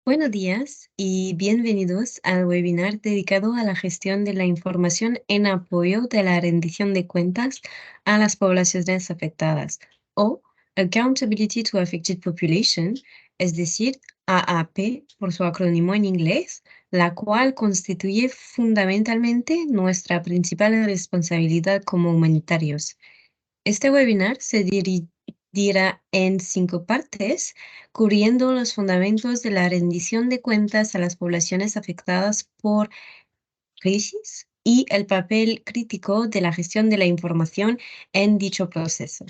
Buenos días y bienvenidos al webinar dedicado a la gestión de la información en apoyo de la rendición de cuentas a las poblaciones afectadas o Accountability to Affected Population, es decir, AAP por su acrónimo en inglés, la cual constituye fundamentalmente nuestra principal responsabilidad como humanitarios. Este webinar se dividirá en 5 partes, cubriendo los fundamentos de la rendición de cuentas a las poblaciones afectadas por crisis y el papel crítico de la gestión de la información en dicho proceso.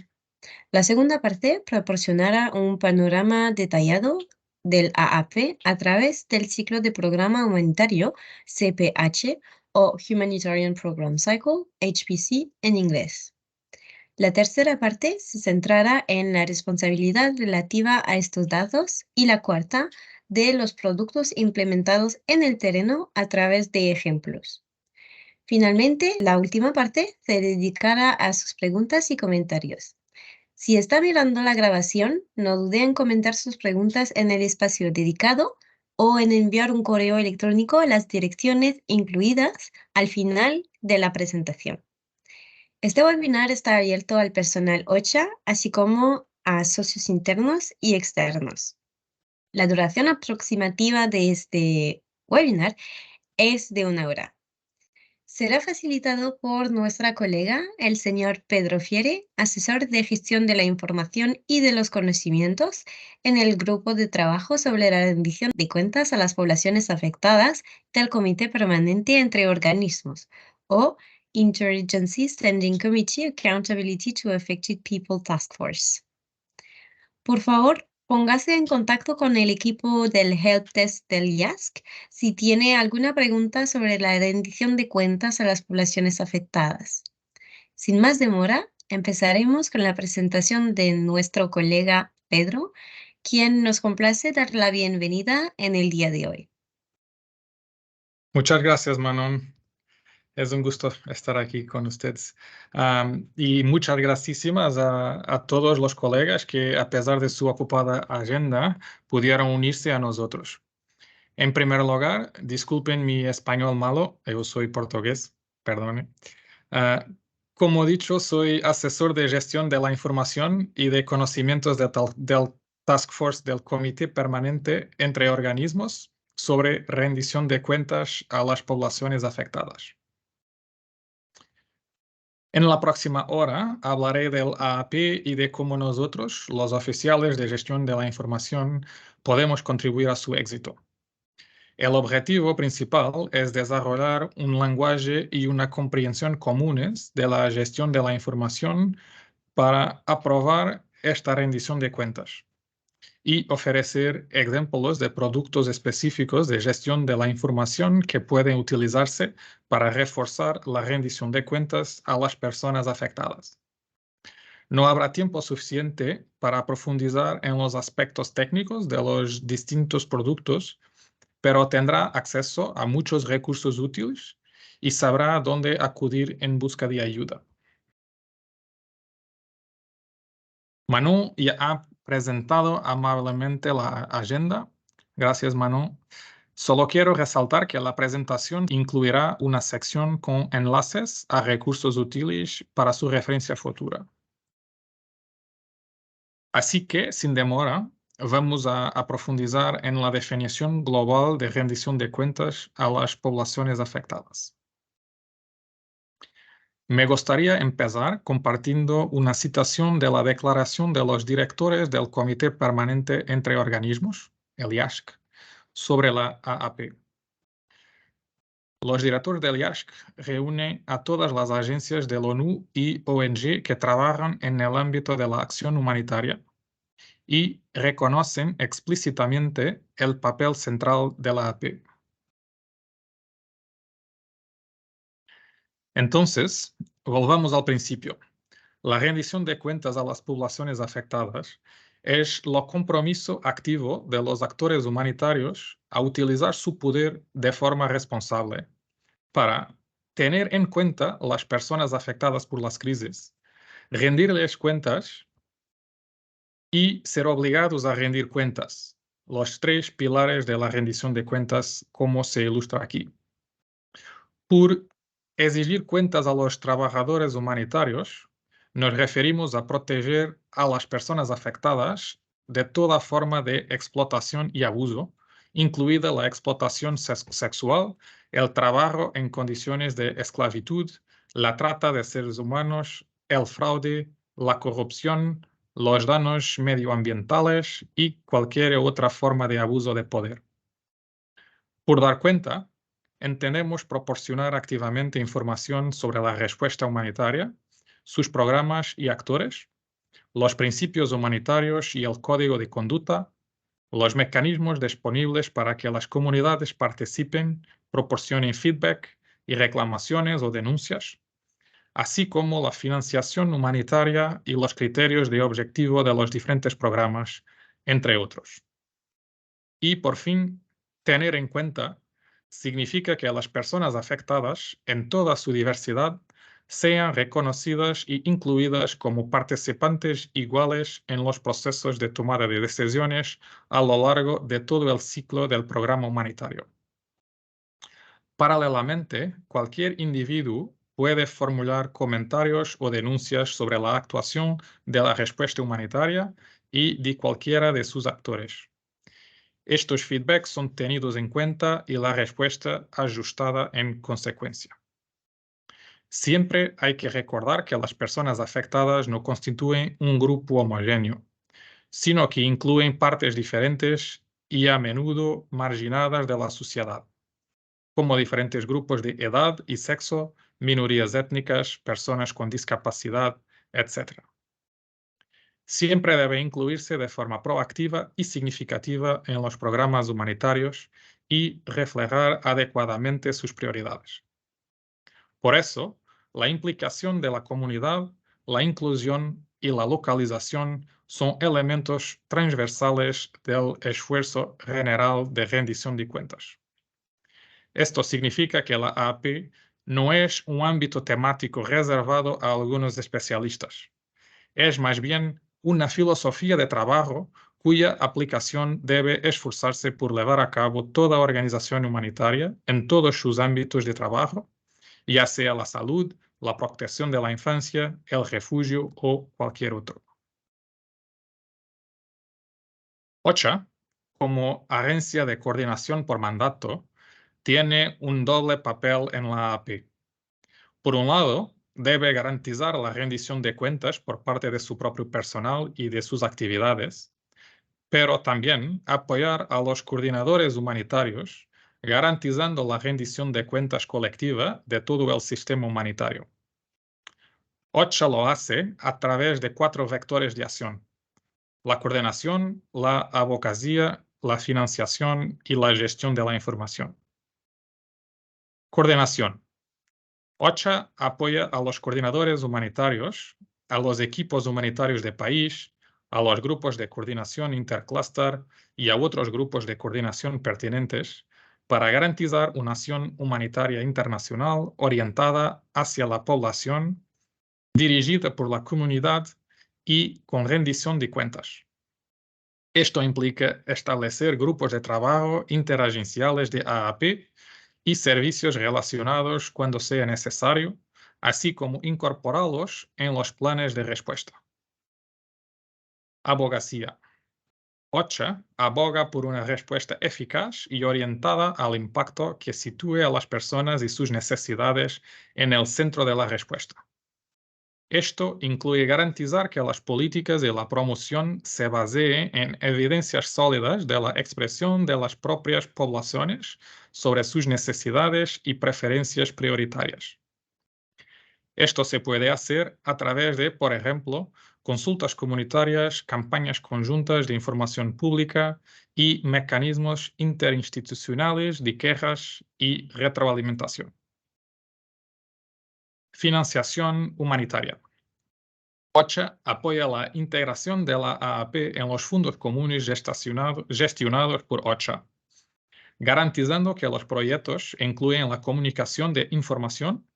La segunda parte proporcionará un panorama detallado del AAP a través del ciclo de programa humanitario CPH o Humanitarian Program Cycle, HPC en inglés. La tercera parte se centrará en la responsabilidad relativa a estos datos y la cuarta de los productos implementados en el terreno a través de ejemplos. Finalmente, la última parte se dedicará a sus preguntas y comentarios. Si está mirando la grabación, no dude en comentar sus preguntas en el espacio dedicado o en enviar un correo electrónico a las direcciones incluidas al final de la presentación. Este webinar está abierto al personal OCHA, así como a socios internos y externos. La duración aproximativa de este webinar es de 1 hora. Será facilitado por nuestra colega, el señor Pedro Fiere, asesor de gestión de la información y de los conocimientos en el grupo de trabajo sobre la rendición de cuentas a las poblaciones afectadas del Comité Permanente entre Organismos, o Interagency Standing Committee Accountability to Affected People Task Force. Por favor, póngase en contacto con el equipo del Help Desk del IASC si tiene alguna pregunta sobre la rendición de cuentas a las poblaciones afectadas. Sin más demora, empezaremos con la presentación de nuestro colega Pedro, quien nos complace dar la bienvenida en el día de hoy. Muchas gracias, Manon. Es un gusto estar aquí con ustedes. Y muchas gracias a todos los colegas que, a pesar de su ocupada agenda, pudieron unirse a nosotros. En primer lugar, disculpen mi español malo, yo soy portugués, perdone. Como dicho, soy asesor de gestión de la información y de conocimientos del Task Force del Comité Permanente entre Organismos sobre rendición de cuentas a las poblaciones afectadas. En la próxima hora hablaré del AAP y de cómo nosotros, los oficiales de gestión de la información, podemos contribuir a su éxito. El objetivo principal es desarrollar un lenguaje y una comprensión comunes de la gestión de la información para aprobar esta rendición de cuentas y ofrecer ejemplos de productos específicos de gestión de la información que pueden utilizarse para reforzar la rendición de cuentas a las personas afectadas. No habrá tiempo suficiente para profundizar en los aspectos técnicos de los distintos productos, pero tendrá acceso a muchos recursos útiles y sabrá dónde acudir en busca de ayuda. Manu ya ha presentado amablemente la agenda. Gracias, Manu. Solo quiero resaltar que la presentación incluirá una sección con enlaces a recursos útiles para su referencia futura. Así que, sin demora, vamos a profundizar en la definición global de rendición de cuentas a las poblaciones afectadas. Me gustaría empezar compartiendo una citación de la Declaración de los Directores del Comité Permanente entre Organismos, el IASC, sobre la AAP. Los directores del IASC reúnen a todas las agencias de la ONU y ONG que trabajan en el ámbito de la acción humanitaria y reconocen explícitamente el papel central de la AAP. Entonces, volvamos al principio. La rendición de cuentas a las poblaciones afectadas es el compromiso activo de los actores humanitarios a utilizar su poder de forma responsable para tener en cuenta las personas afectadas por las crisis, rendirles cuentas y ser obligados a rendir cuentas los tres pilares de la rendición de cuentas, como se ilustra aquí. Por exigir cuentas a los trabajadores humanitarios, nos referimos a proteger a las personas afectadas de toda forma de explotación y abuso, incluida la explotación sexual, el trabajo en condiciones de esclavitud, la trata de seres humanos, el fraude, la corrupción, los daños medioambientales y cualquier otra forma de abuso de poder. Por dar cuenta, entendemos proporcionar activamente información sobre la respuesta humanitaria, sus programas y actores, los principios humanitarios y el código de conducta, los mecanismos disponibles para que las comunidades participen, proporcionen feedback y reclamaciones o denuncias, así como la financiación humanitaria y los criterios de objetivo de los diferentes programas, entre otros. Y por fin, tener en cuenta significa que las personas afectadas, en toda su diversidad, sean reconocidas e incluidas como participantes iguales en los procesos de tomada de decisiones a lo largo de todo el ciclo del programa humanitario. Paralelamente, cualquier individuo puede formular comentarios o denuncias sobre la actuación de la respuesta humanitaria y de cualquiera de sus actores. Estos feedbacks son tenidos en cuenta y la respuesta ajustada en consecuencia. Siempre hay que recordar que las personas afectadas no constituyen un grupo homogéneo, sino que incluyen partes diferentes y a menudo marginadas de la sociedad, como diferentes grupos de edad y sexo, minorías étnicas, personas con discapacidad, etc. Siempre debe incluirse de forma proactiva y significativa en los programas humanitarios y reflejar adecuadamente sus prioridades. Por eso, la implicación de la comunidad, la inclusión y la localización son elementos transversales del esfuerzo general de rendición de cuentas. Esto significa que la AAP no es un ámbito temático reservado a algunos especialistas. Es más bien una filosofía de trabajo cuya aplicación debe esforzarse por llevar a cabo toda organización humanitaria en todos sus ámbitos de trabajo, ya sea la salud, la protección de la infancia, el refugio o cualquier otro. OCHA, como agencia de coordinación por mandato, tiene un doble papel en la AP. Por un lado, debe garantizar la rendición de cuentas por parte de su propio personal y de sus actividades, pero también apoyar a los coordinadores humanitarios, garantizando la rendición de cuentas colectiva de todo el sistema humanitario. OCHA lo hace a través de 4 vectores de acción: la coordinación, la abogacía, la financiación y la gestión de la información. Coordinación. OCHA apoya a los coordinadores humanitarios, a los equipos humanitarios de país, a los grupos de coordinación intercluster y a otros grupos de coordinación pertinentes para garantizar una acción humanitaria internacional orientada hacia la población, dirigida por la comunidad y con rendición de cuentas. Esto implica establecer grupos de trabajo interagenciales de AAP y servicios relacionados cuando sea necesario, así como incorporarlos en los planes de respuesta. Abogacía. OCHA aboga por una respuesta eficaz y orientada al impacto que sitúe a las personas y sus necesidades en el centro de la respuesta. Esto incluye garantizar que las políticas y la promoción se baseen en evidencias sólidas de la expresión de las propias poblaciones sobre sus necesidades y preferencias prioritarias. Esto se puede hacer a través de, por ejemplo, consultas comunitarias, campañas conjuntas de información pública y mecanismos interinstitucionales de quejas y retroalimentación. Financiación humanitaria. OCHA apoya la integración de la AAP en los fondos comunes gestionados por OCHA, garantizando que los proyectos incluyen la comunicación de información,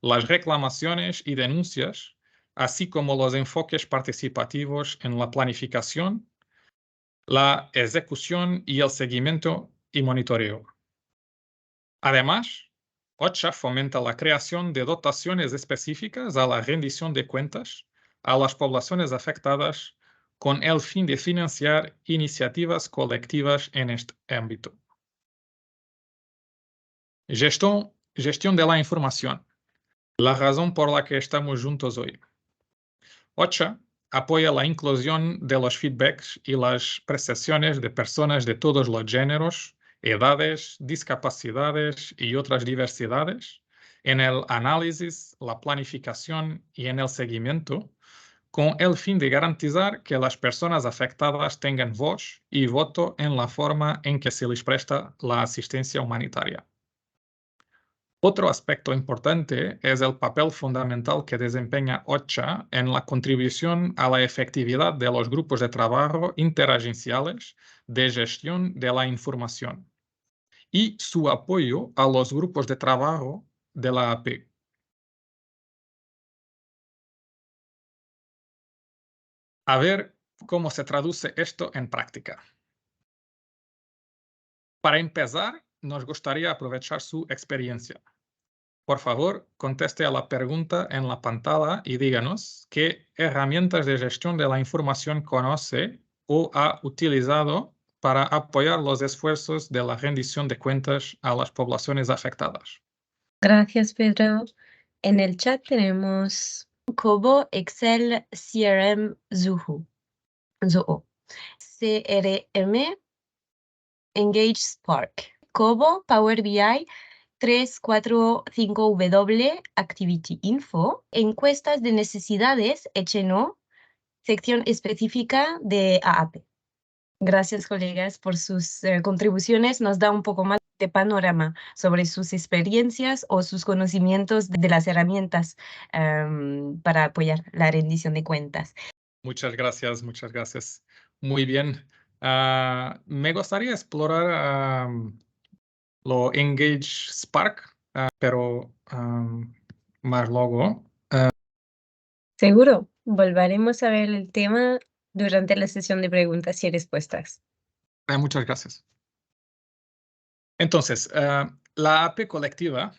las reclamaciones y denuncias, así como los enfoques participativos en la planificación, la ejecución y el seguimiento y monitoreo. Además, OCHA fomenta la creación de dotaciones específicas a la rendición de cuentas a las poblaciones afectadas con el fin de financiar iniciativas colectivas en este ámbito. Gestión de la información. La razón por la que estamos juntos hoy. OCHA apoya la inclusión de los feedbacks y las prestaciones de personas de todos los géneros, edades, discapacidades y otras diversidades en el análisis, la planificación y en el seguimiento, con el fin de garantizar que las personas afectadas tengan voz y voto en la forma en que se les presta la asistencia humanitaria. Otro aspecto importante es el papel fundamental que desempeña OCHA en la contribución a la efectividad de los grupos de trabajo interagenciales de gestión de la información y su apoyo a los grupos de trabajo de la AP. A ver cómo se traduce esto en práctica. Para empezar, nos gustaría aprovechar su experiencia. Por favor, conteste a la pregunta en la pantalla y díganos qué herramientas de gestión de la información conoce o ha utilizado para apoyar los esfuerzos de la rendición de cuentas a las poblaciones afectadas. Gracias, Pedro. En el chat tenemos Kobo, Excel, CRM, Zoho, CRM, Engage Spark, Kobo, Power BI, 345W, Activity Info, encuestas de necesidades, HNO, sección específica de AAP. Gracias, colegas, por sus contribuciones. Nos da un poco más de panorama sobre sus experiencias o sus conocimientos de las herramientas para apoyar la rendición de cuentas. Muchas gracias, muchas gracias. Muy bien. Me gustaría explorar lo Engage Spark, pero más luego. Seguro, volveremos a ver el tema durante la sesión de preguntas y respuestas. Muchas gracias. Entonces, la AP colectiva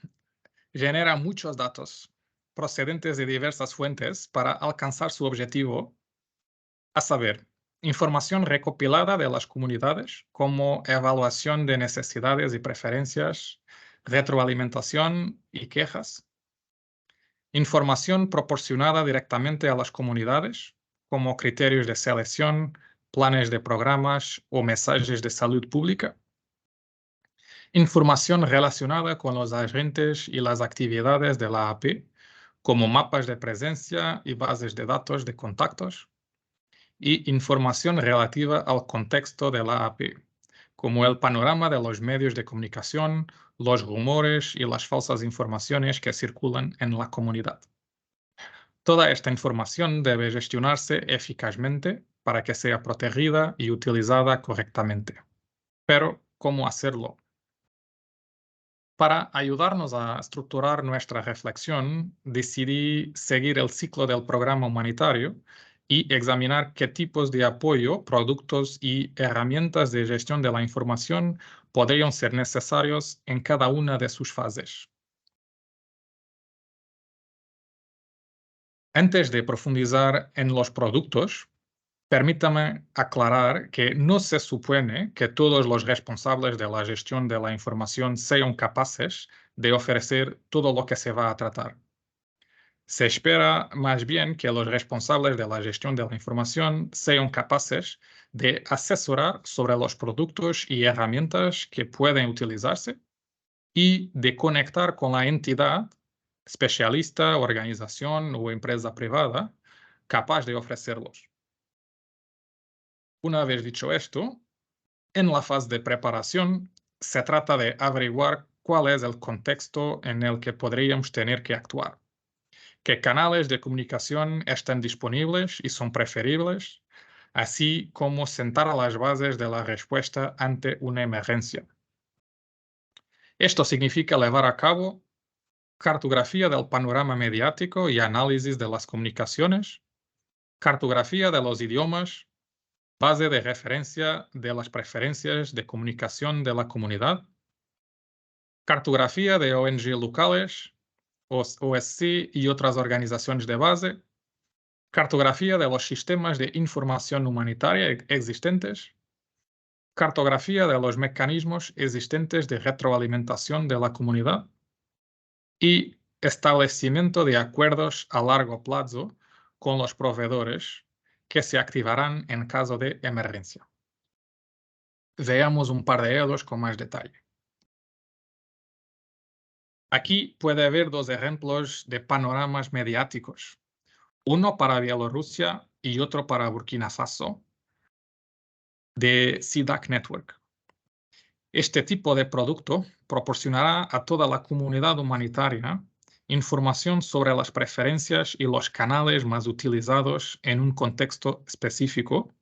genera muchos datos procedentes de diversas fuentes para alcanzar su objetivo, a saber, información recopilada de las comunidades, como evaluación de necesidades y preferencias, retroalimentación y quejas, información proporcionada directamente a las comunidades, como criterios de selección, planes de programas o mensajes de salud pública, información relacionada con los agentes y las actividades de la AP, como mapas de presencia y bases de datos de contactos, y información relativa al contexto de la AP, como el panorama de los medios de comunicación, los rumores y las falsas informaciones que circulan en la comunidad. Toda esta información debe gestionarse eficazmente para que sea protegida y utilizada correctamente. Pero, ¿cómo hacerlo? Para ayudarnos a estructurar nuestra reflexión, decidí seguir el ciclo del programa humanitario y examinar qué tipos de apoyo, productos y herramientas de gestión de la información podrían ser necesarios en cada una de sus fases. Antes de profundizar en los productos, permítame aclarar que no se supone que todos los responsables de la gestión de la información sean capaces de ofrecer todo lo que se va a tratar. Se espera más bien que los responsables de la gestión de la información sean capaces de asesorar sobre los productos y herramientas que pueden utilizarse y de conectar con la entidad, especialista, organización o empresa privada capaz de ofrecerlos. Una vez dicho esto, en la fase de preparación se trata de averiguar cuál es el contexto en el que podríamos tener que actuar, qué canales de comunicación están disponibles y son preferibles, así como sentar las bases de la respuesta ante una emergencia. Esto significa llevar a cabo cartografía del panorama mediático y análisis de las comunicaciones, cartografía de los idiomas, base de referencia de las preferencias de comunicación de la comunidad, cartografía de ONG locales, OSC y otras organizaciones de base, cartografía de los sistemas de información humanitaria existentes, cartografía de los mecanismos existentes de retroalimentación de la comunidad y establecimiento de acuerdos a largo plazo con los proveedores que se activarán en caso de emergencia. Veamos un par de ellos con más detalle. Aquí puede haber dos ejemplos de panoramas mediáticos, uno para Bielorrusia y otro para Burkina Faso, de CDAC Network. Este tipo de producto proporcionará a toda la comunidad humanitaria información sobre las preferencias y los canales más utilizados en un contexto específico,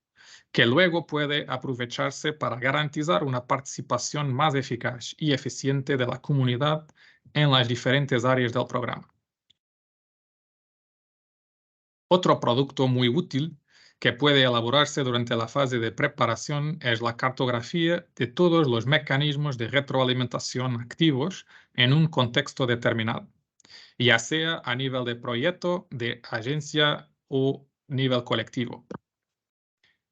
que luego puede aprovecharse para garantizar una participación más eficaz y eficiente de la comunidad en las diferentes áreas del programa. Otro producto muy útil que puede elaborarse durante la fase de preparación es la cartografía de todos los mecanismos de retroalimentación activos en un contexto determinado, ya sea a nivel de proyecto, de agencia o nivel colectivo.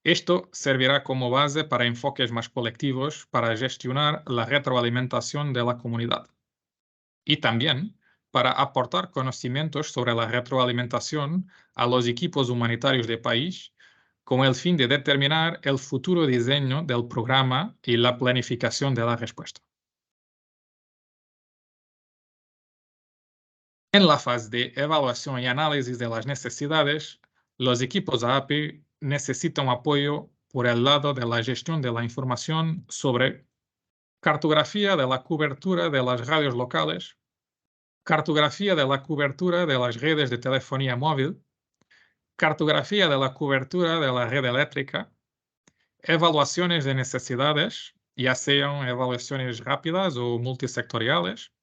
Esto servirá como base para enfoques más colectivos para gestionar la retroalimentación de la comunidad. Y también para aportar conocimientos sobre la retroalimentación a los equipos humanitarios del país, con el fin de determinar el futuro diseño del programa y la planificación de la respuesta. En la fase de evaluación y análisis de las necesidades, los equipos AAPI necesitan apoyo por el lado de la gestión de la información sobre cartografía de la cobertura de las radios locales, cartografía de la cobertura de las redes de telefonía móvil, cartografía de la cobertura de la red eléctrica, evaluaciones de necesidades, ya sean evaluaciones rápidas o multisectoriales,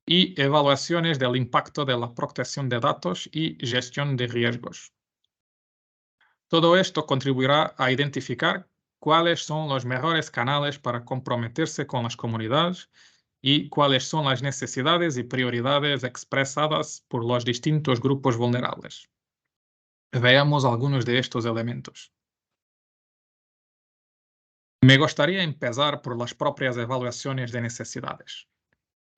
y evaluaciones del impacto de la protección de datos y gestión de riesgos. Todo esto contribuirá a identificar cuáles son los mejores canales para comprometerse con las comunidades y cuáles son las necesidades y prioridades expresadas por los distintos grupos vulnerables. Veamos algunos de estos elementos. Me gustaría empezar por las propias evaluaciones de necesidades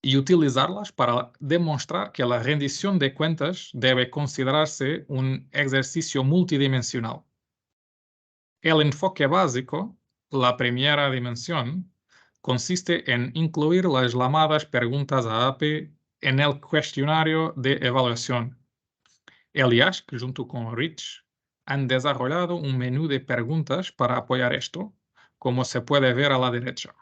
y utilizarlas para demostrar que la rendición de cuentas debe considerarse un ejercicio multidimensional. El enfoque básico, la primera dimensión, consiste en incluir las llamadas preguntas a API en el cuestionario de evaluación. El IASC, junto con REACH, han desarrollado un menú de preguntas para apoyar esto, como se puede ver a la derecha.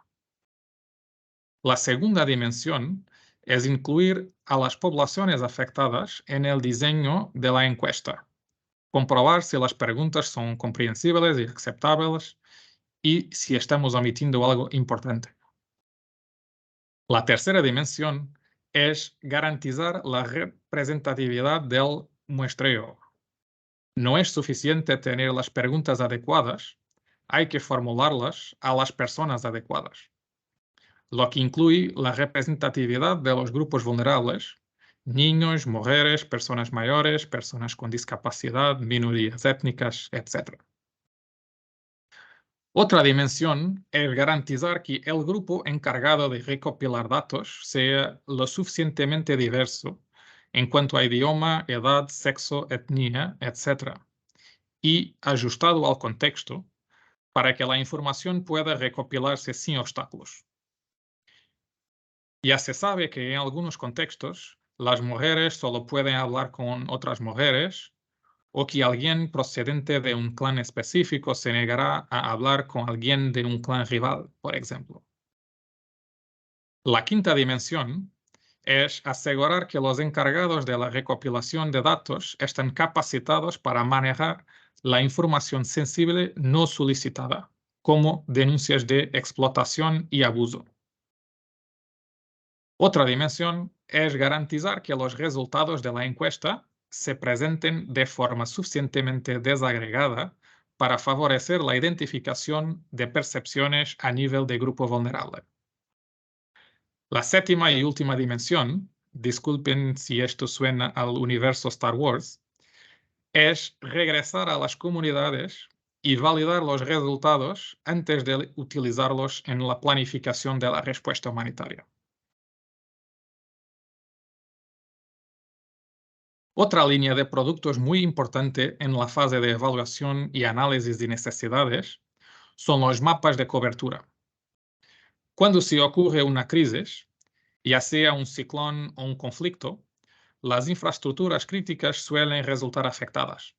La segunda dimensión es incluir a las poblaciones afectadas en el diseño de la encuesta, comprobar si las preguntas son comprensibles y aceptables y si estamos omitiendo algo importante. La tercera dimensión es garantizar la representatividad del muestreo. No es suficiente tener las preguntas adecuadas, hay que formularlas a las personas adecuadas, lo que incluye la representatividad de los grupos vulnerables, niños, mujeres, personas mayores, personas con discapacidad, minorías étnicas, etc. Otra dimensión es garantizar que el grupo encargado de recopilar datos sea lo suficientemente diverso en cuanto a idioma, edad, sexo, etnia, etc., y ajustado al contexto para que la información pueda recopilarse sin obstáculos. Ya se sabe que en algunos contextos las mujeres solo pueden hablar con otras mujeres o que alguien procedente de un clan específico se negará a hablar con alguien de un clan rival, por ejemplo. La quinta dimensión es asegurar que los encargados de la recopilación de datos estén capacitados para manejar la información sensible no solicitada, como denuncias de explotación y abuso. Otra dimensión es garantizar que los resultados de la encuesta se presenten de forma suficientemente desagregada para favorecer la identificación de percepciones a nivel de grupo vulnerable. La séptima y última dimensión, disculpen si esto suena al universo Star Wars, es regresar a las comunidades y validar los resultados antes de utilizarlos en la planificación de la respuesta humanitaria. Otra línea de productos muy importante en la fase de evaluación y análisis de necesidades son los mapas de cobertura. Cuando se ocurre una crisis, ya sea un ciclón o un conflicto, las infraestructuras críticas suelen resultar afectadas.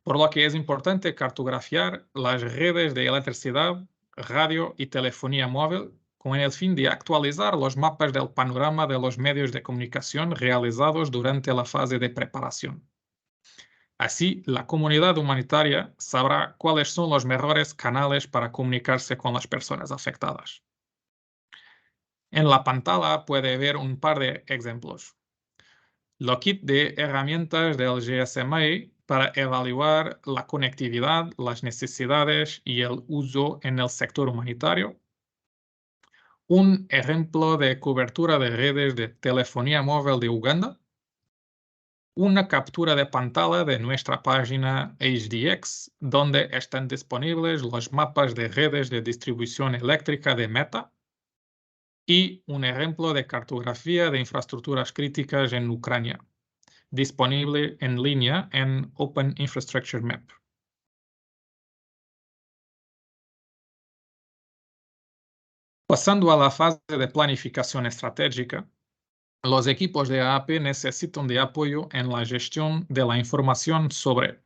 Por lo que es importante cartografiar las redes de electricidad, radio y telefonía móvil con el fin de actualizar los mapas del panorama de los medios de comunicación realizados durante la fase de preparación. Así, la comunidad humanitaria sabrá cuáles son los mejores canales para comunicarse con las personas afectadas. En la pantalla puede ver un par de ejemplos. Lo kit de herramientas del GSMA para evaluar la conectividad, las necesidades y el uso en el sector humanitario. Un ejemplo de cobertura de redes de telefonía móvil de Uganda. Una captura de pantalla de nuestra página HDX, donde están disponibles los mapas de redes de distribución eléctrica de Meta. Y un ejemplo de cartografía de infraestructuras críticas en Ucrania, disponible en línea en Open Infrastructure Map. Pasando a la fase de planificación estratégica, los equipos de AAP necesitan de apoyo en la gestión de la información sobre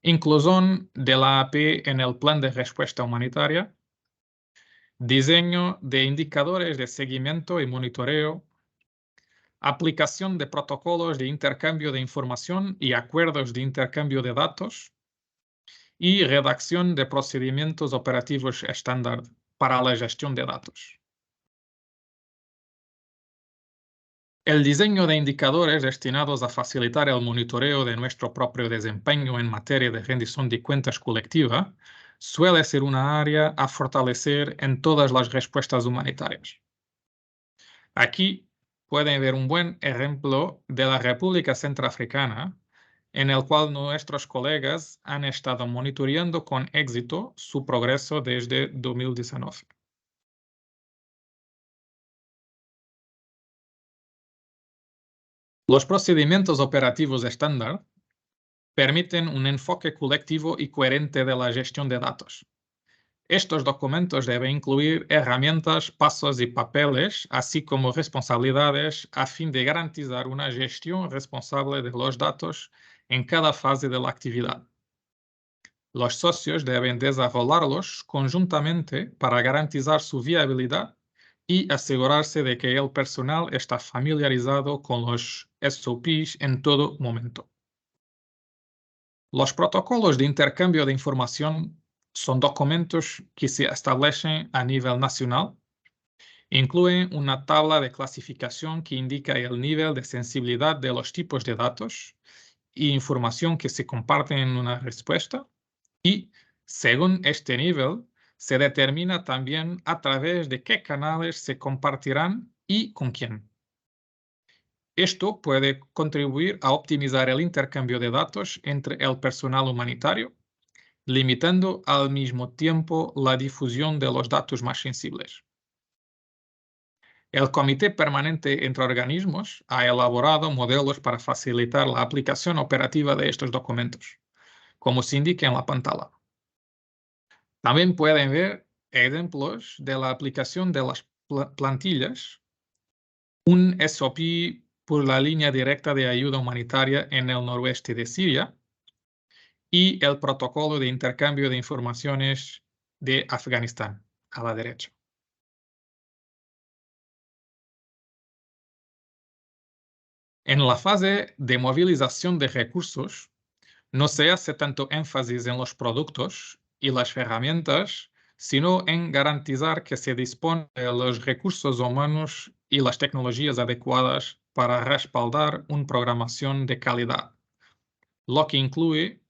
inclusión de la AAP en el plan de respuesta humanitaria, diseño de indicadores de seguimiento y monitoreo, aplicación de protocolos de intercambio de información y acuerdos de intercambio de datos, y redacción de procedimientos operativos estándar para la gestión de datos. El diseño de indicadores destinados a facilitar el monitoreo de nuestro propio desempeño en materia de rendición de cuentas colectiva suele ser una área a fortalecer en todas las respuestas humanitarias. Aquí pueden ver un buen ejemplo de la República Centroafricana, en el cual nuestros colegas han estado monitoreando con éxito su progreso desde 2019. Los procedimientos operativos estándar permiten un enfoque colectivo y coherente de la gestión de datos. Estos documentos deben incluir herramientas, pasos y papeles, así como responsabilidades, a fin de garantizar una gestión responsable de los datos en cada fase de la actividad. Los socios deben desarrollarlos conjuntamente para garantizar su viabilidad y asegurarse de que el personal está familiarizado con los SOPs en todo momento. Los protocolos de intercambio de información son documentos que se establecen a nivel nacional. Incluyen una tabla de clasificación que indica el nivel de sensibilidad de los tipos de datos e información que se comparten en una respuesta. Y, según este nivel, se determina también a través de qué canales se compartirán y con quién. Esto puede contribuir a optimizar el intercambio de datos entre el personal humanitario, limitando al mismo tiempo la difusión de los datos más sensibles. El Comité Permanente entre Organismos ha elaborado modelos para facilitar la aplicación operativa de estos documentos, como se indica en la pantalla. También pueden ver ejemplos de la aplicación de las plantillas, un SOP por la línea directa de ayuda humanitaria en el noroeste de Siria y el protocolo de intercambio de informaciones de Afganistán, a la derecha. En la fase de movilización de recursos, no se hace tanto énfasis en los productos y las herramientas, sino en garantizar que se dispone de los recursos humanos y las tecnologías adecuadas para respaldar una programación de calidad, lo que incluye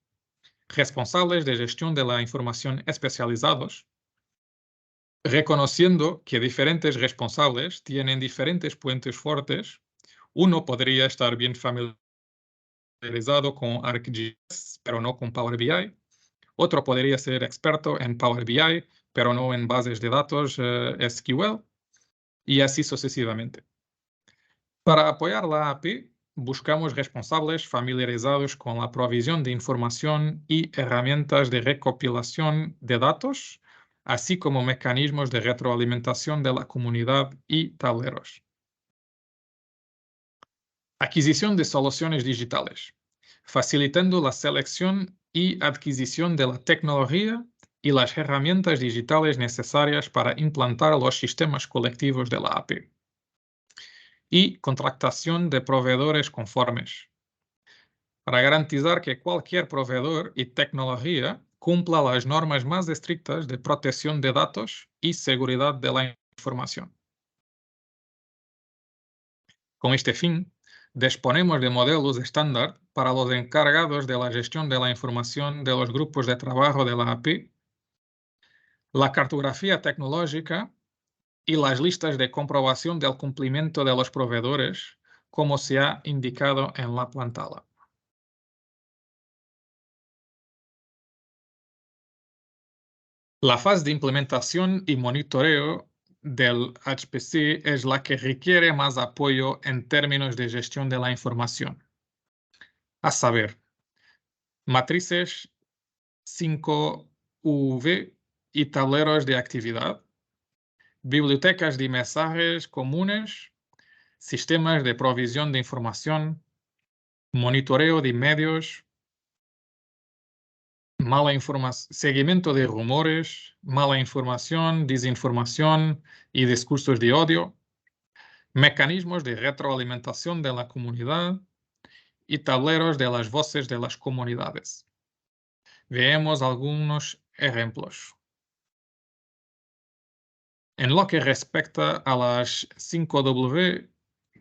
responsables de gestión de la información especializados, reconociendo que diferentes responsables tienen diferentes puntos fuertes. Uno podría estar bien familiarizado con ArcGIS, pero no con Power BI. Otro podría ser experto en Power BI, pero no en bases de datos SQL, y así sucesivamente. Para apoyar la API, buscamos responsables familiarizados con la provisión de información y herramientas de recopilación de datos, así como mecanismos de retroalimentación de la comunidad y tableros. Adquisición de soluciones digitales, facilitando la selección y adquisición de la tecnología y las herramientas digitales necesarias para implantar los sistemas colectivos de la API. Y contratación de proveedores conformes, para garantizar que cualquier proveedor y tecnología cumpla las normas más estrictas de protección de datos y seguridad de la información. Con este fin, disponemos de modelos estándar para los encargados de la gestión de la información de los grupos de trabajo de la API, la cartografía tecnológica y las listas de comprobación del cumplimiento de los proveedores, como se ha indicado en la pantalla. La fase de implementación y monitoreo del HPC es la que requiere más apoyo en términos de gestión de la información. A saber, matrices 5V y tableros de actividad, bibliotecas de mensajes comunes, sistemas de provisión de información, monitoreo de medios, seguimiento de rumores, mala información, desinformación y discursos de odio, mecanismos de retroalimentación de la comunidad y tableros de las voces de las comunidades. Veamos algunos ejemplos. En lo que respecta a las 5W,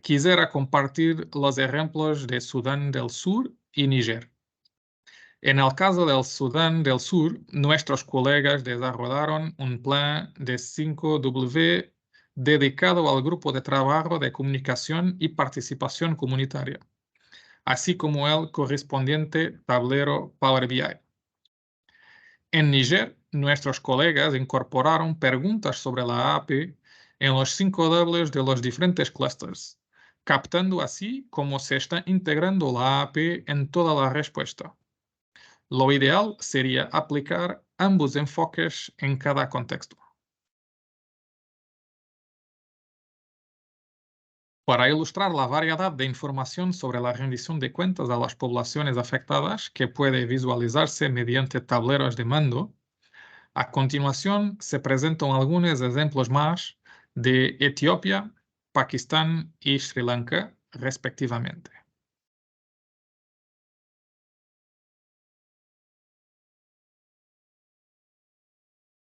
quisiera compartir los ejemplos de Sudán del Sur y Níger. En el caso del Sudán del Sur, nuestros colegas desarrollaron un plan de 5W dedicado al grupo de trabajo de comunicación y participación comunitaria, así como el correspondiente tablero Power BI. En Níger, nuestros colegas incorporaron preguntas sobre la API en los 5W de los diferentes clusters, captando así cómo se está integrando la API en toda la respuesta. Lo ideal sería aplicar ambos enfoques en cada contexto. Para ilustrar la variedad de información sobre la rendición de cuentas a las poblaciones afectadas que puede visualizarse mediante tableros de mando, a continuación se presentan algunos ejemplos más de Etiopía, Pakistán y Sri Lanka, respectivamente.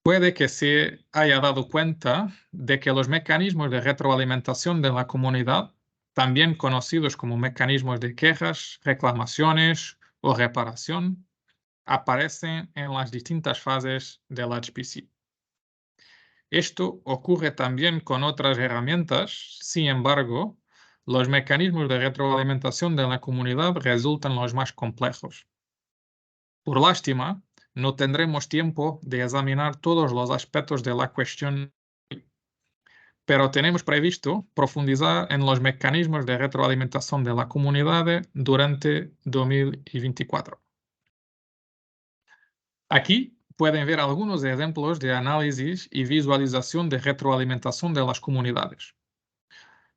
Puede que se haya dado cuenta de que los mecanismos de retroalimentación de la comunidad, también conocidos como mecanismos de quejas, reclamaciones o reparación, aparecen en las distintas fases del HPC. Esto ocurre también con otras herramientas, sin embargo, los mecanismos de retroalimentación de la comunidad resultan los más complejos. Por lástima, no tendremos tiempo de examinar todos los aspectos de la cuestión, pero tenemos previsto profundizar en los mecanismos de retroalimentación de la comunidad durante 2024. Aquí pueden ver algunos ejemplos de análisis y visualización de retroalimentación de las comunidades.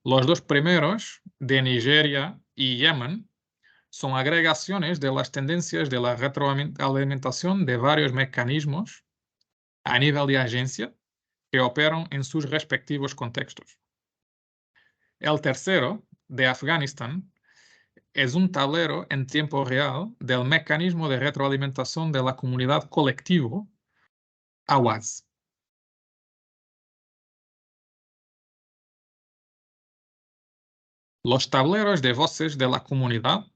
Los dos primeros, de Nigeria y Yemen, son agregaciones de las tendencias de la retroalimentación de varios mecanismos a nivel de agencia que operan en sus respectivos contextos. El tercero, de Afganistán, es un tablero en tiempo real del mecanismo de retroalimentación de la comunidad colectivo, AWAS. Los tableros de voces de la comunidad,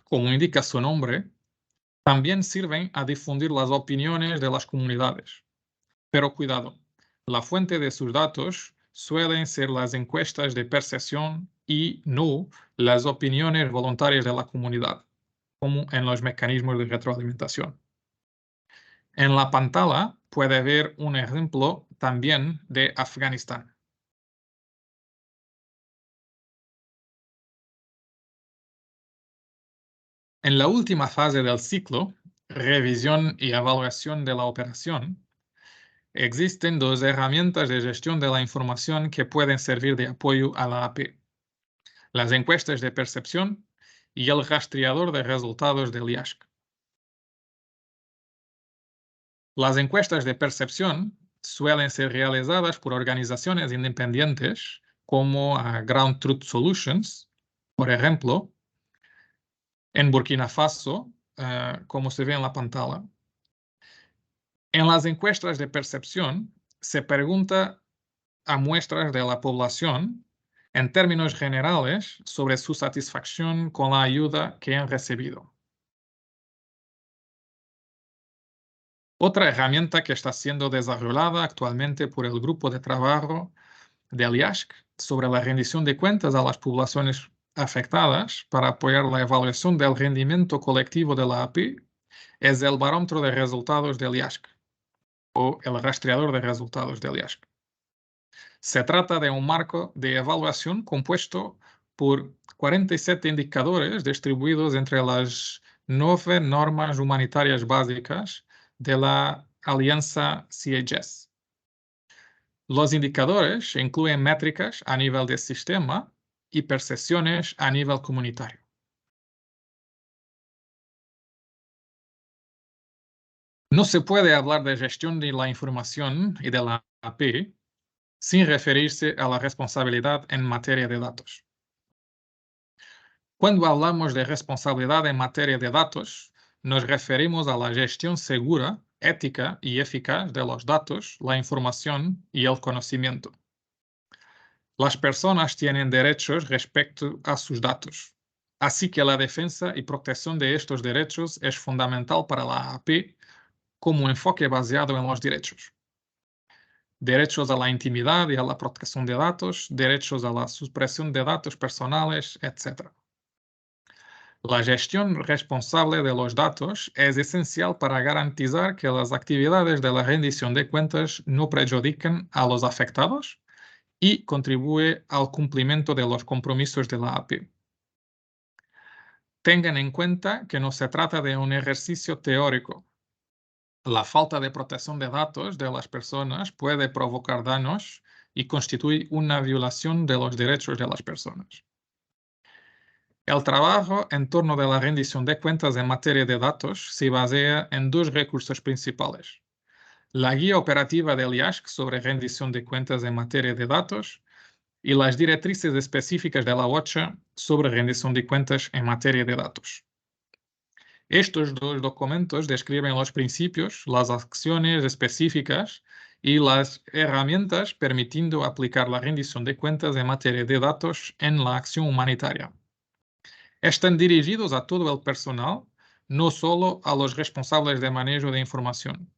como indica su nombre, También sirven a difundir las opiniones de las comunidades. Pero cuidado, la fuente de sus datos suelen ser las encuestas de percepción y no las opiniones voluntarias de la comunidad, como en los mecanismos de retroalimentación. En la pantalla puede ver un ejemplo también de Afganistán. En la última fase del ciclo, revisión y evaluación de la operación, existen dos herramientas de gestión de la información que pueden servir de apoyo a la AP: las encuestas de percepción y el rastreador de resultados del IASC. Las encuestas de percepción suelen ser realizadas por organizaciones independientes como Ground Truth Solutions, por ejemplo, en Burkina Faso, como se ve en la pantalla. En las encuestas de percepción se pregunta a muestras de la población, en términos generales, sobre su satisfacción con la ayuda que han recibido. Otra herramienta que está siendo desarrollada actualmente por el grupo de trabajo del IASC sobre la rendición de cuentas a las poblaciones afectadas para apoyar la evaluación del rendimiento colectivo de la API es el barómetro de resultados del IASC o el rastreador de resultados del IASC. Se trata de un marco de evaluación compuesto por 47 indicadores distribuidos entre las 9 normas humanitarias básicas de la Alianza CIEGES. Los indicadores incluyen métricas a nivel de sistema y percepciones a nivel comunitario. No se puede hablar de gestión de la información y de la AP sin referirse a la responsabilidad en materia de datos. Cuando hablamos de responsabilidad en materia de datos, nos referimos a la gestión segura, ética y eficaz de los datos, la información y el conocimiento. Las personas tienen derechos respecto a sus datos, así que la defensa y protección de estos derechos es fundamental para la AP como enfoque basado en los derechos. Derechos a la intimidad y a la protección de datos, derechos a la supresión de datos personales, etc. La gestión responsable de los datos es esencial para garantizar que las actividades de la rendición de cuentas no perjudiquen a los afectados y contribuye al cumplimiento de los compromisos de la API. Tengan en cuenta que no se trata de un ejercicio teórico. La falta de protección de datos de las personas puede provocar daños y constituye una violación de los derechos de las personas. El trabajo en torno de la rendición de cuentas en materia de datos se basa en dos recursos principales: la guía operativa del IASC sobre rendición de cuentas en materia de datos y las directrices específicas de la OCHA sobre rendición de cuentas en materia de datos. Estos dos documentos describen los principios, las acciones específicas y las herramientas permitiendo aplicar la rendición de cuentas en materia de datos en la acción humanitaria. Están dirigidos a todo el personal, no solo a los responsables de manejo de información,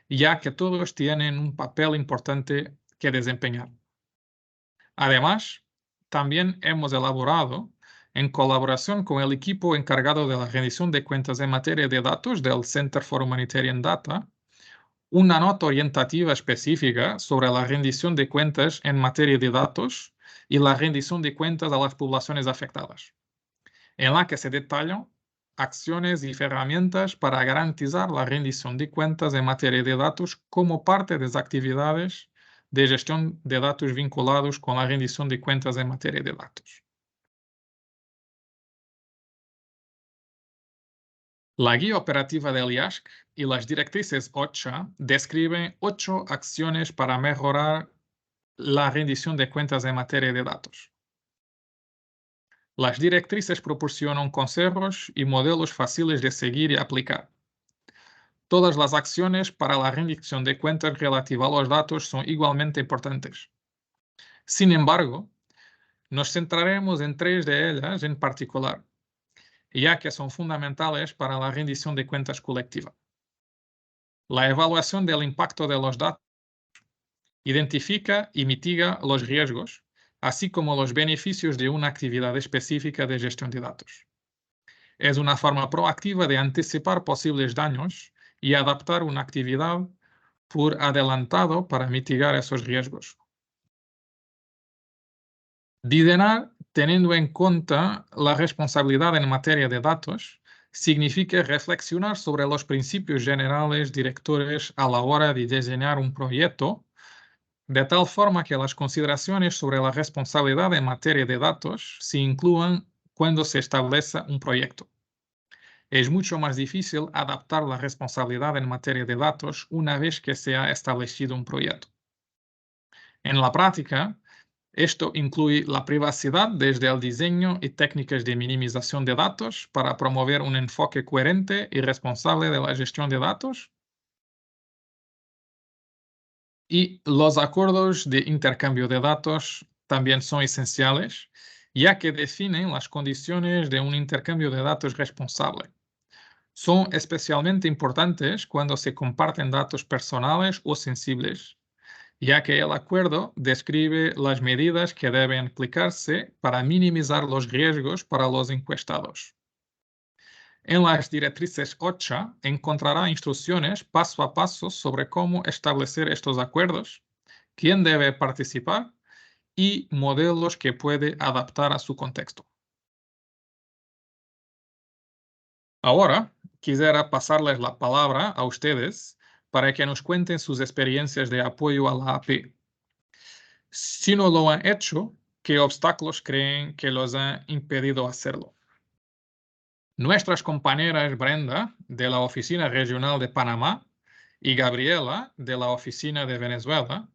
ya que todos tienen un papel importante que desempeñar. Además, también hemos elaborado, en colaboración con el equipo encargado de la rendición de cuentas en materia de datos del Center for Humanitarian Data, una nota orientativa específica sobre la rendición de cuentas en materia de datos y la rendición de cuentas a las poblaciones afectadas, en la que se detallan acciones y herramientas para garantizar la rendición de cuentas en materia de datos como parte de las actividades de gestión de datos vinculados con la rendición de cuentas en materia de datos. La guía operativa del IASC y las directrices OCHA describen 8 acciones para mejorar la rendición de cuentas en materia de datos. Las directrices proporcionan consejos y modelos fáciles de seguir y aplicar. Todas las acciones para la rendición de cuentas relativa a los datos son igualmente importantes. Sin embargo, nos centraremos en 3 de ellas en particular: ya que son fundamentales para la rendición de cuentas colectiva. La evaluación del impacto de los datos identifica y mitiga los riesgos, así como los beneficios de una actividad específica de gestión de datos. Es una forma proactiva de anticipar posibles daños y adaptar una actividad por adelantado para mitigar esos riesgos. Didenar, teniendo en cuenta la responsabilidad en materia de datos, significa reflexionar sobre los principios generales directores a la hora de diseñar un proyecto, de tal forma que las consideraciones sobre la responsabilidad en materia de datos se incluyan cuando se establece un proyecto. Es mucho más difícil adaptar la responsabilidad en materia de datos una vez que se ha establecido un proyecto. En la práctica, esto incluye la privacidad desde el diseño y técnicas de minimización de datos para promover un enfoque coherente y responsable de la gestión de datos. Y los acuerdos de intercambio de datos también son esenciales, ya que definen las condiciones de un intercambio de datos responsable. Son especialmente importantes cuando se comparten datos personales o sensibles, ya que el acuerdo describe las medidas que deben aplicarse para minimizar los riesgos para los encuestados. En las directrices OCHA encontrará instrucciones paso a paso sobre cómo establecer estos acuerdos, quién debe participar y modelos que puede adaptar a su contexto. Ahora, quisiera pasarles la palabra a ustedes para que nos cuenten sus experiencias de apoyo a la AP. Si no lo han hecho, ¿qué obstáculos creen que los han impedido hacerlo? Nuestras compañeras Brenda, de la Oficina Regional de Panamá, y Gabriela, de la Oficina de Venezuela,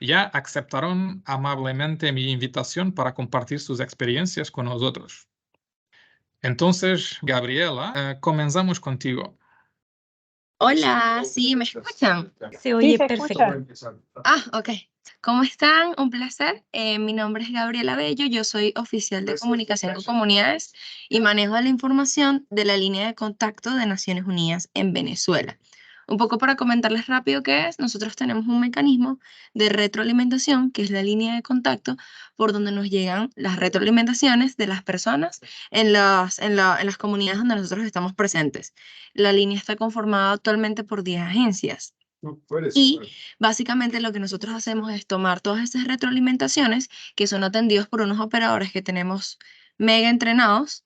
ya aceptaron amablemente mi invitación para compartir sus experiencias con nosotros. Entonces, Gabriela, comenzamos contigo. Hola, sí, ¿me escuchan? Se Sí, oye se perfecto. escucha. Ok. ¿Cómo están? Un placer. Mi nombre es Gabriela Bello, yo soy oficial de comunicación con comunidades y manejo la información de la línea de contacto de Naciones Unidas en Venezuela. Un poco para comentarles rápido qué es, nosotros tenemos un mecanismo de retroalimentación, que es la línea de contacto por donde nos llegan las retroalimentaciones de las personas en las comunidades donde nosotros estamos presentes. La línea está conformada actualmente por 10 agencias. Y básicamente lo que nosotros hacemos es tomar todas esas retroalimentaciones que son atendidos por unos operadores que tenemos mega entrenados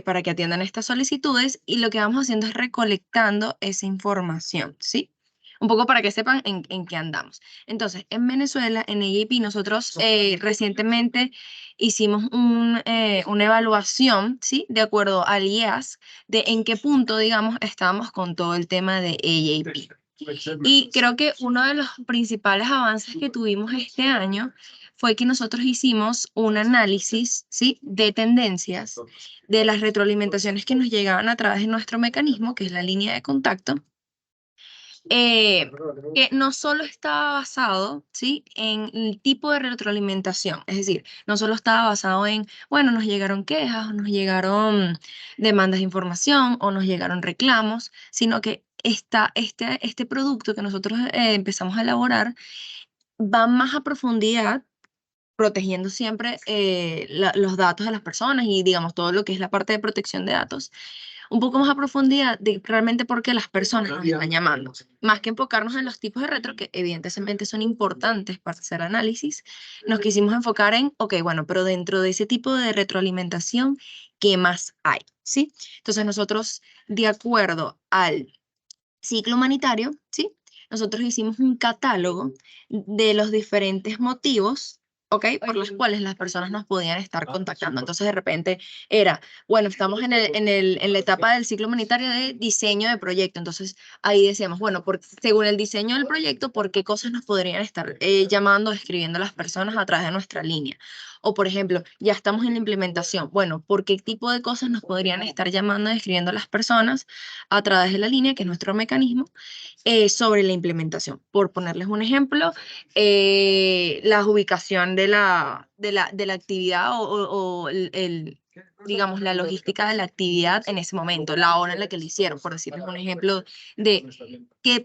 para que atiendan estas solicitudes, y lo que vamos haciendo es recolectando esa información, ¿sí? Un poco para que sepan en qué andamos. Entonces, en Venezuela, en AAP, nosotros recientemente hicimos una evaluación, ¿sí? De acuerdo al IEAS, de en qué punto, digamos, estábamos con todo el tema de AAP. Y creo que uno de los principales avances que tuvimos este año fue que nosotros hicimos un análisis, ¿sí?, de tendencias de las retroalimentaciones que nos llegaban a través de nuestro mecanismo, que es la línea de contacto, que no solo estaba basado, ¿sí?, en el tipo de retroalimentación. Es decir, no solo estaba basado en, bueno, nos llegaron quejas, o nos llegaron demandas de información, o nos llegaron reclamos, sino que este producto que nosotros empezamos a elaborar va más a profundidad, protegiendo siempre los datos de las personas y, digamos, todo lo que es la parte de protección de datos, un poco más a profundidad de realmente por qué las personas nos están llamando. Más que enfocarnos en los tipos de retro, que evidentemente son importantes para hacer análisis, nos quisimos enfocar en, ok, bueno, pero dentro de ese tipo de retroalimentación, ¿qué más hay? ¿Sí? Entonces nosotros, de acuerdo al ciclo humanitario, ¿sí?, nosotros hicimos un catálogo de los diferentes motivos, ¿ok?, por los cuales las personas nos podían estar contactando. Entonces, de repente era, bueno, estamos en la etapa del ciclo humanitario de diseño de proyecto. Entonces, ahí decíamos, bueno, según el diseño del proyecto, ¿por qué cosas nos podrían estar llamando o escribiendo las personas a través de nuestra línea? O, por ejemplo, ya estamos en la implementación. Bueno, ¿por qué tipo de cosas nos podrían estar llamando o escribiendo las personas a través de la línea, que es nuestro mecanismo, sobre la implementación? Por ponerles un ejemplo, la ubicación de la actividad o digamos, la logística de la actividad en ese momento, la hora en la que lo hicieron, por decirles un ejemplo de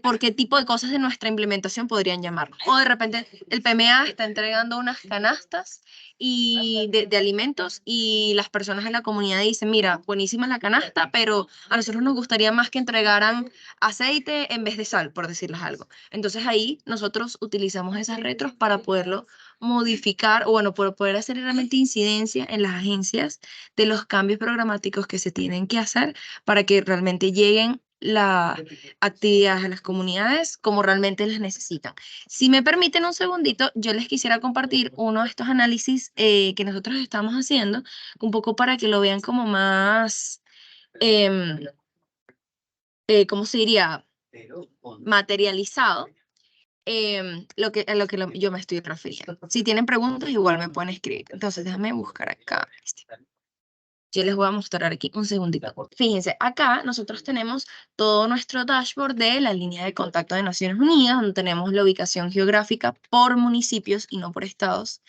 por qué tipo de cosas de nuestra implementación podrían llamar. O de repente el PMA está entregando unas canastas de alimentos y las personas en la comunidad dicen, mira, buenísima la canasta, pero a nosotros nos gustaría más que entregaran aceite en vez de sal, por decirles algo. Entonces ahí nosotros utilizamos esas retros para poderlo modificar, o bueno, para poder hacer realmente incidencia en las agencias de los cambios programáticos que se tienen que hacer para que realmente lleguen las actividades a las comunidades como realmente las necesitan. Si me permiten un segundito, yo les quisiera compartir uno de estos análisis que nosotros estamos haciendo, un poco para que lo vean como más, em, ¿cómo se diría? Materializado. A lo que yo me estoy refiriendo. Si tienen preguntas, igual me pueden escribir. Entonces, déjame buscar acá. Yo les voy a mostrar aquí un segundito. Fíjense, acá nosotros tenemos todo nuestro dashboard de la línea de contacto de Naciones Unidas, donde tenemos la ubicación geográfica por municipios y no por estados,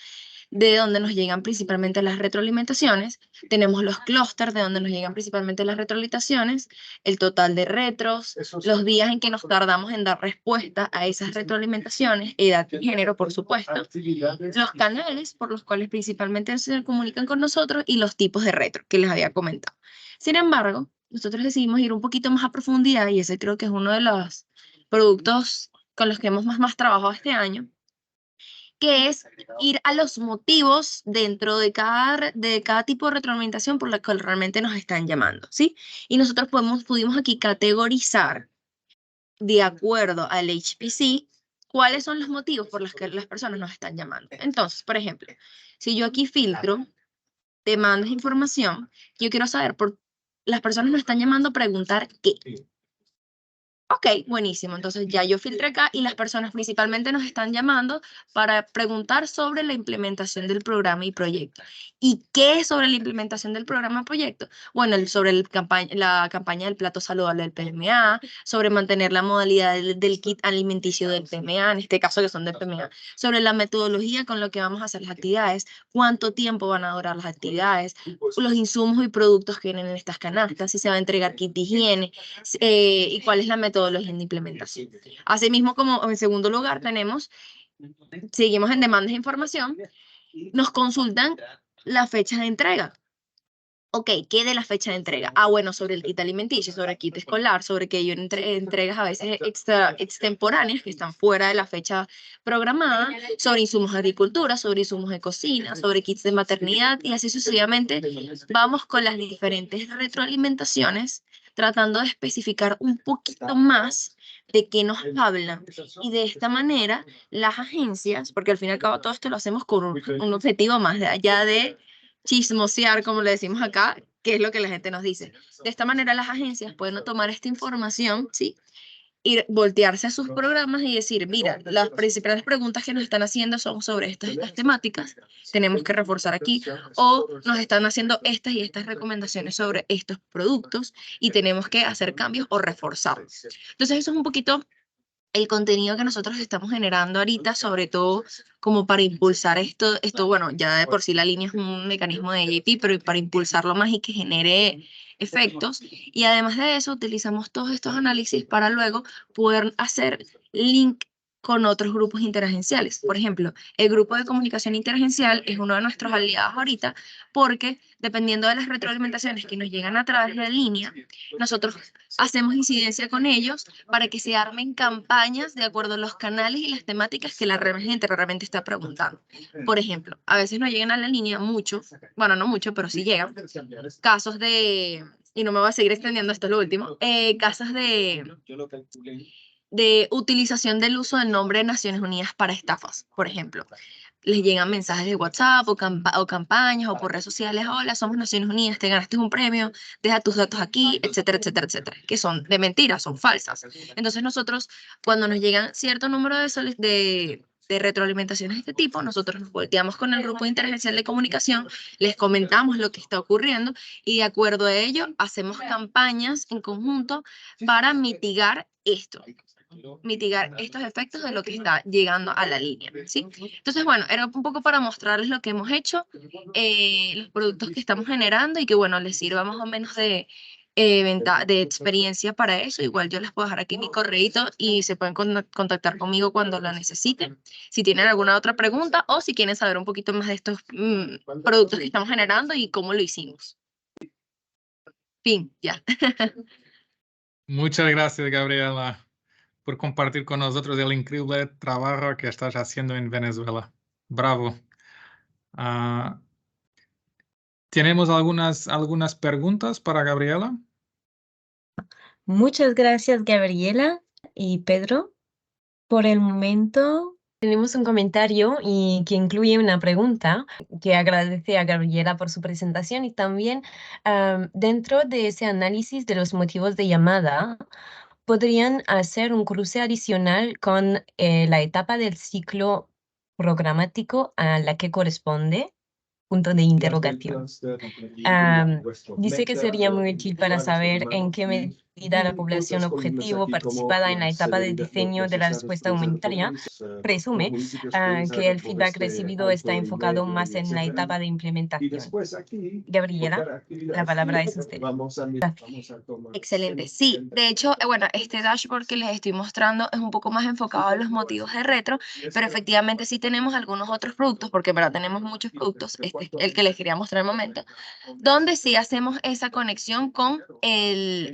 de donde nos llegan principalmente las retroalimentaciones. Tenemos los clústeres de donde nos llegan principalmente las retroalimentaciones, el total de retros, los días en que nos tardamos en dar respuesta a esas retroalimentaciones, edad y género, por supuesto, los canales por los cuales principalmente se comunican con nosotros y los tipos de retro que les había comentado. Sin embargo, nosotros decidimos ir un poquito más a profundidad y ese creo que es uno de los productos con los que hemos más trabajado este año, que es ir a los motivos dentro de cada tipo de retroalimentación por la que realmente nos están llamando, ¿sí? Y nosotros pudimos aquí categorizar, de acuerdo al HPC, cuáles son los motivos por los que las personas nos están llamando. Entonces, por ejemplo, si yo aquí filtro demandas de información, yo quiero saber por las personas nos están llamando a preguntar qué. Ok, buenísimo. Entonces ya yo filtré acá y las personas principalmente nos están llamando para preguntar sobre la implementación del programa y proyecto. ¿Y qué es sobre la implementación del programa y proyecto? Bueno, sobre la campaña del plato saludable del PMA, sobre mantener la modalidad del kit alimenticio del PMA, en este caso que son del PMA, sobre la metodología con lo que vamos a hacer las actividades, cuánto tiempo van a durar las actividades, los insumos y productos que vienen en estas canastas, si se va a entregar kit de higiene, y cuál es la metodología de implementación. Asimismo, como en segundo lugar seguimos en demandas de información, nos consultan la fecha de entrega. Ok, ¿qué de la fecha de entrega? Ah, bueno, sobre el kit alimenticio, sobre el kit escolar, sobre que hay entregas a veces extemporáneas que están fuera de la fecha programada, sobre insumos de agricultura, sobre insumos de cocina, sobre kits de maternidad y así sucesivamente. Vamos con las diferentes retroalimentaciones, tratando de especificar un poquito más de qué nos hablan. Y de esta manera, las agencias, porque al fin y al cabo todo esto lo hacemos con un objetivo más allá de chismosear, como le decimos acá, que es lo que la gente nos dice. De esta manera las agencias pueden tomar esta información, ¿sí? Y voltearse a sus programas y decir, mira, las principales preguntas que nos están haciendo son sobre estas temáticas, tenemos que reforzar aquí, o nos están haciendo estas y estas recomendaciones sobre estos productos y tenemos que hacer cambios o reforzarlos. Entonces eso es un poquito el contenido que nosotros estamos generando ahorita, sobre todo como para impulsar esto, bueno, ya de por sí la línea es un mecanismo de AJP, pero para impulsarlo más y que genere efectos. Y además de eso, utilizamos todos estos análisis para luego poder hacer link con otros grupos interagenciales. Por ejemplo, el grupo de comunicación interagencial es uno de nuestros aliados ahorita porque dependiendo de las retroalimentaciones que nos llegan a través de la línea, nosotros hacemos incidencia con ellos para que se armen campañas de acuerdo a los canales y las temáticas que la gente realmente está preguntando. Por ejemplo, a veces no llegan a la línea mucho, bueno, no mucho, pero sí llegan, casos y no me voy a seguir extendiendo, esto es lo último, casos de utilización del uso del nombre de Naciones Unidas para estafas, por ejemplo. Les llegan mensajes de WhatsApp o campañas o por redes sociales, hola, somos Naciones Unidas, te ganaste un premio, deja tus datos aquí, etcétera, etcétera, etcétera, que son de mentiras, son falsas. Entonces nosotros, cuando nos llegan cierto número de retroalimentaciones de este tipo, nosotros nos volteamos con el grupo interagencial de comunicación, les comentamos lo que está ocurriendo y de acuerdo a ello hacemos campañas en conjunto para mitigar esto. mitigar estos efectos de lo que está llegando a la línea, ¿sí? Entonces, bueno, era un poco para mostrarles lo que hemos hecho, los productos que estamos generando y que, bueno, les sirva más o menos de experiencia para eso. Igual yo les puedo dejar aquí mi correíto y se pueden contactar conmigo cuando lo necesiten. Si tienen alguna otra pregunta o si quieren saber un poquito más de estos productos que estamos generando y cómo lo hicimos. Fin, ya. Muchas gracias, Gabriela, por compartir con nosotros el increíble trabajo que estás haciendo en Venezuela. Bravo. ¿Tenemos algunas preguntas para Gabriela? Muchas gracias, Gabriela y Pedro. Por el momento tenemos un comentario y que incluye una pregunta que agradece a Gabriela por su presentación y también dentro de ese análisis de los motivos de llamada, podrían hacer un cruce adicional con la etapa del ciclo programático a la que corresponde. Punto de interrogación. Dice que sería muy útil para saber en qué medida la población objetivo participada en la etapa de diseño de la respuesta humanitaria presume que el feedback recibido está enfocado más en la etapa de implementación. Gabriela, la palabra es usted. Excelente. Sí, de hecho, bueno, este dashboard que les estoy mostrando es un poco más enfocado a los motivos de retro, pero efectivamente sí tenemos algunos otros productos, porque en verdad tenemos muchos productos, este es el que les quería mostrar al momento, donde sí hacemos esa conexión con el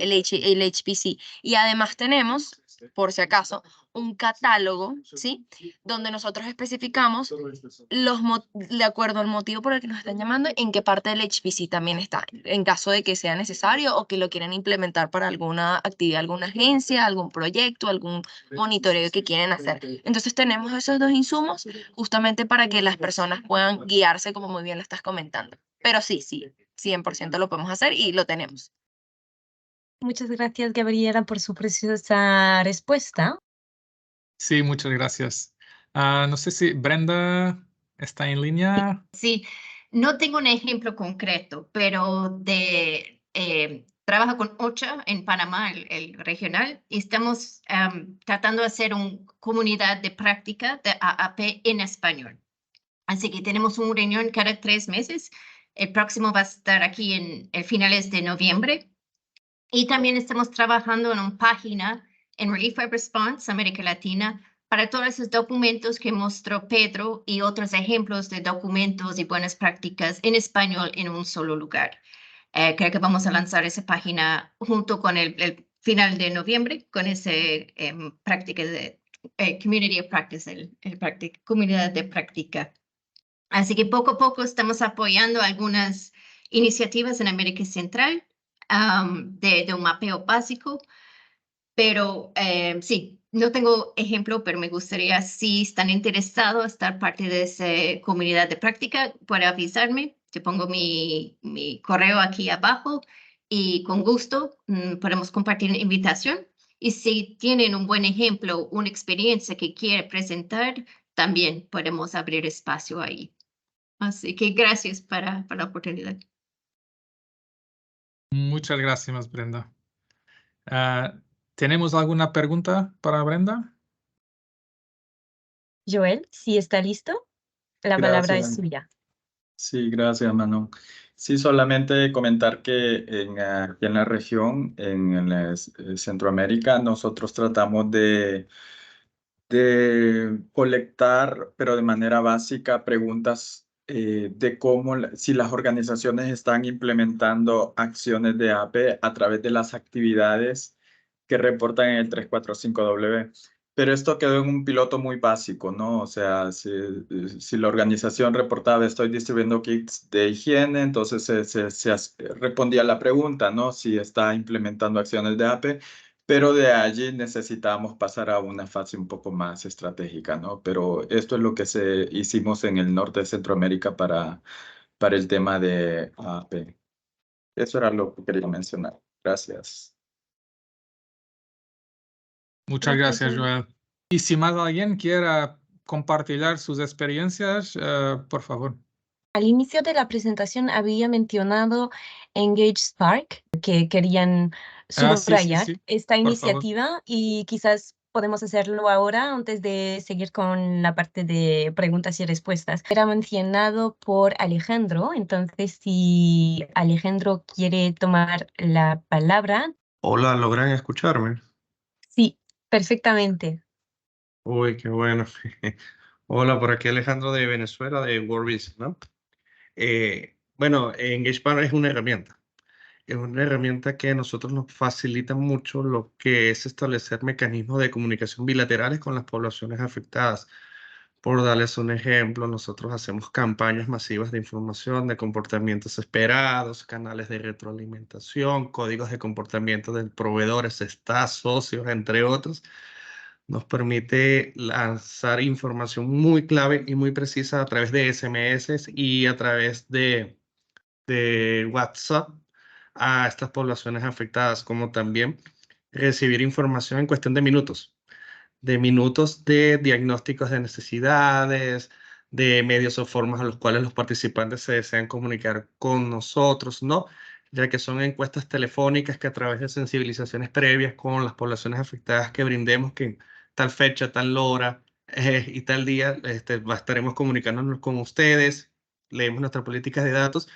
HPC. Y además tenemos, por si acaso, un catálogo, ¿sí? Donde nosotros especificamos de acuerdo al motivo por el que nos están llamando, en qué parte del HPC también está, en caso de que sea necesario o que lo quieran implementar para alguna actividad, alguna agencia, algún proyecto, algún monitoreo que quieren hacer. Entonces tenemos esos dos insumos justamente para que las personas puedan guiarse, como muy bien lo estás comentando. Pero sí, 100% lo podemos hacer y lo tenemos. Muchas gracias, Gabriela, por su preciosa respuesta. Sí, muchas gracias. No sé si Brenda está en línea. Sí, no tengo un ejemplo concreto, pero trabajo con OCHA en Panamá, el regional, y estamos tratando de hacer una comunidad de práctica de AAP en español. Así que tenemos una reunión cada 3 meses. El próximo va a estar aquí en finales de noviembre. Y también estamos trabajando en una página en Relief Web Response, América Latina, para todos esos documentos que mostró Pedro y otros ejemplos de documentos y buenas prácticas en español en un solo lugar. Creo que vamos a lanzar esa página junto con el final de noviembre, con ese práctica de Community of Practice, comunidad de práctica. Así que poco a poco estamos apoyando algunas iniciativas en América Central de un mapeo básico, pero sí, no tengo ejemplo, pero me gustaría, si están interesados en estar parte de esa comunidad de práctica, pueden avisarme. Te pongo mi correo aquí abajo y con gusto podemos compartir la invitación. Y si tienen un buen ejemplo, una experiencia que quiere presentar, también podemos abrir espacio ahí. Así que gracias para la oportunidad. Muchas gracias, Brenda. ¿Tenemos alguna pregunta para Brenda? Joel, si está listo, la palabra es suya. Sí, gracias, Manon. Sí, solamente comentar que aquí en la región, en Centroamérica, nosotros tratamos de colectar, pero de manera básica, preguntas de cómo, si las organizaciones están implementando acciones de AP a través de las actividades que reportan en el 345W. Pero esto quedó en un piloto muy básico, ¿no? O sea, si la organización reportaba estoy distribuyendo kits de higiene, entonces se respondía a la pregunta, ¿no? Si está implementando acciones de AP, pero de allí necesitábamos pasar a una fase un poco más estratégica, ¿no? Pero esto es lo que hicimos en el norte de Centroamérica para el tema de AP. Eso era lo que quería mencionar. Gracias. Muchas gracias, Joel. Y si más alguien quiera compartir sus experiencias, por favor. Al inicio de la presentación había mencionado Engage Spark, que querían subrayar sí, esta por iniciativa y quizás podemos hacerlo ahora antes de seguir con la parte de preguntas y respuestas. Era mencionado por Alejandro, entonces si Alejandro quiere tomar la palabra. Hola, ¿logran escucharme? Sí, perfectamente. Uy, qué bueno. Hola, por aquí Alejandro de Venezuela, de WorldVision, ¿no? Bueno, EngagePar es una herramienta. Es una herramienta que a nosotros nos facilita mucho lo que es establecer mecanismos de comunicación bilaterales con las poblaciones afectadas. Por darles un ejemplo, nosotros hacemos campañas masivas de información de comportamientos esperados, canales de retroalimentación, códigos de comportamiento de proveedores, staff, socios, entre otros. Nos permite lanzar información muy clave y muy precisa a través de SMS y a través de WhatsApp a estas poblaciones afectadas, como también recibir información en cuestión de minutos de diagnósticos de necesidades, de medios o formas a los cuales los participantes se desean comunicar con nosotros, ¿no? Ya que son encuestas telefónicas que a través de sensibilizaciones previas con las poblaciones afectadas que brindemos que en tal fecha, tal hora y tal día estaremos comunicándonos con ustedes, leemos nuestras políticas de datos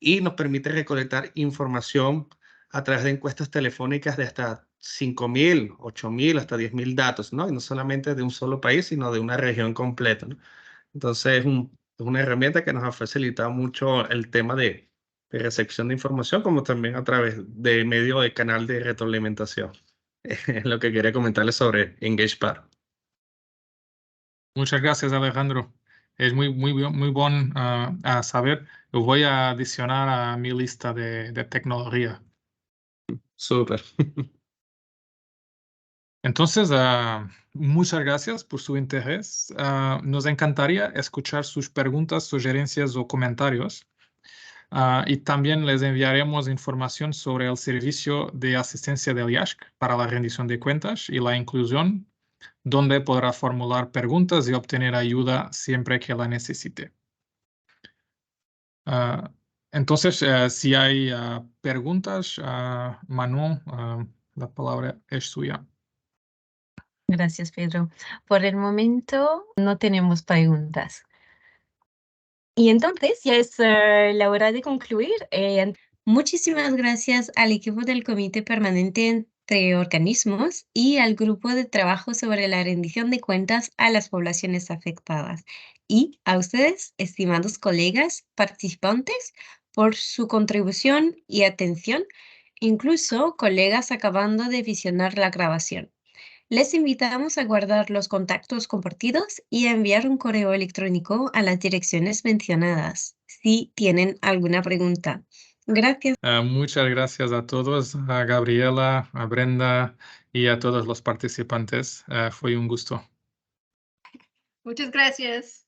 y nos permite recolectar información a través de encuestas telefónicas de hasta 5.000, 8.000, hasta 10.000 datos, ¿no? Y no solamente de un solo país, sino de una región completa, ¿no? Entonces es una herramienta que nos ha facilitado mucho el tema de recepción de información, como también a través de medio de canal de retroalimentación. Es lo que quería comentarles sobre EngagePar. Muchas gracias, Alejandro. Es muy bueno a saber. Lo voy a adicionar a mi lista de tecnología. Súper. Entonces, muchas gracias por su interés. Nos encantaría escuchar sus preguntas, sugerencias o comentarios. Y también les enviaremos información sobre el servicio de asistencia del IASC para la rendición de cuentas y la inclusión, donde podrá formular preguntas y obtener ayuda siempre que la necesite. Entonces, si hay preguntas, Manu, la palabra es suya. Gracias, Pedro. Por el momento no tenemos preguntas. Y entonces ya es la hora de concluir. Muchísimas gracias al equipo del Comité Permanente entre Organismos y al Grupo de Trabajo sobre la rendición de cuentas a las poblaciones afectadas. Y a ustedes, estimados colegas participantes, por su contribución y atención, incluso colegas acabando de visionar la grabación. Les invitamos a guardar los contactos compartidos y a enviar un correo electrónico a las direcciones mencionadas si tienen alguna pregunta. Gracias. Muchas gracias a todos, a Gabriela, a Brenda y a todos los participantes. Fue un gusto. Muchas gracias.